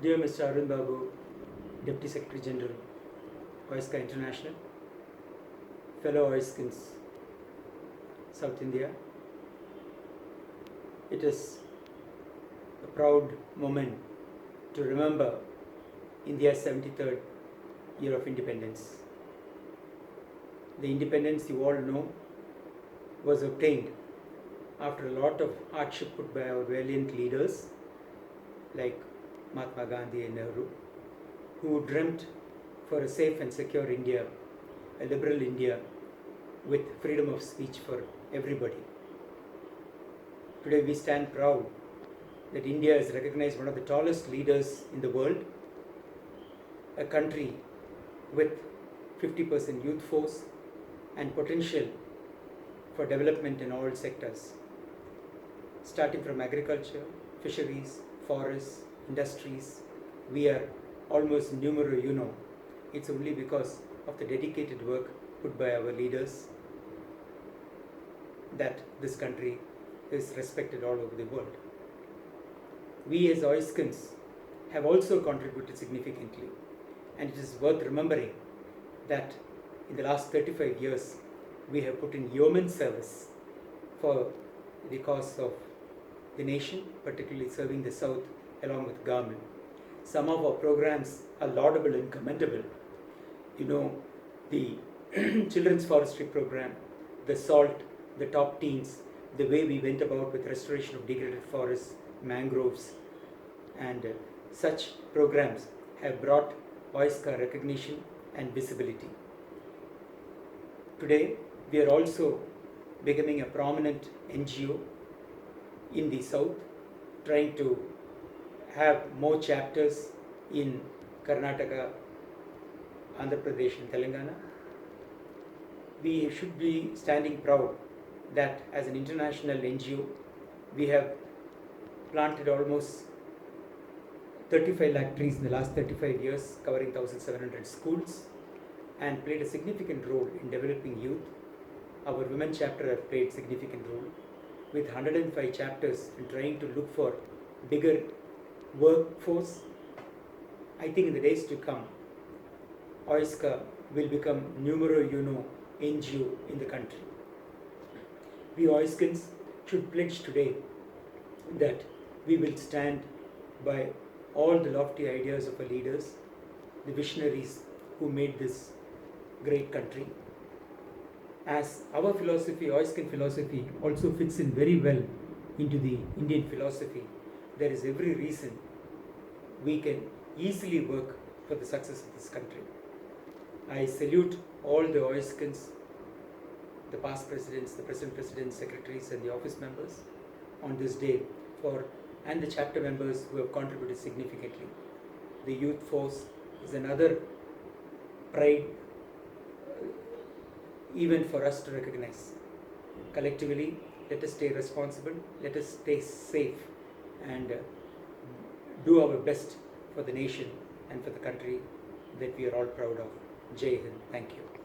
Dear Mr. Arun Babu, Deputy Secretary General, OISCA International, fellow OISCans, South India, it is a proud moment to remember India's 73rd year of independence. The independence, you all know, was obtained after a lot of hardship put by our valiant leaders like Mahatma Gandhi and Nehru, who dreamt for a safe and secure India, a liberal India with freedom of speech for everybody. Today we stand proud that India is recognized one of the tallest leaders in the world, a country with 50% youth force and potential for development in all sectors, starting from agriculture, fisheries, forests, industries. We are almost numero uno. It's only because of the dedicated work put by our leaders that this country is respected all over the world. We as OISCans have also contributed significantly, and it is worth remembering that in the last 35 years we have put in yeoman service for the cause of the nation, particularly serving the South along with government. Some of our programs are laudable and commendable. You know, the Children's Forestry Program, the SALT, the Top Teens, the way we went about with restoration of degraded forests, mangroves, and such programs have brought OISCA recognition and visibility. Today, we are also becoming a prominent NGO in the South, trying to have more chapters in Karnataka, Andhra Pradesh and Telangana. We should be standing proud that as an international NGO, we have planted almost 35 lakh trees in the last 35 years, covering 1,700 schools, and played a significant role in developing youth. Our women chapter have played significant role with 105 chapters in trying to look for bigger workforce. I think in the days to come, OISCA will become numero uno NGO in the country. We OISCans should pledge today that we will stand by all the lofty ideas of our leaders, the visionaries who made this great country. As our philosophy, OISCAN philosophy, also fits in very well into the Indian philosophy, there is every reason we can easily work for the success of this country. I salute all the OISCANs, the past presidents, the present presidents, secretaries and the office members on this day and the chapter members who have contributed significantly. The youth force is another pride even for us to recognize. Collectively, let us stay responsible, let us stay safe and do our best for the nation and for the country that we are all proud of. Jai Hind. Thank you.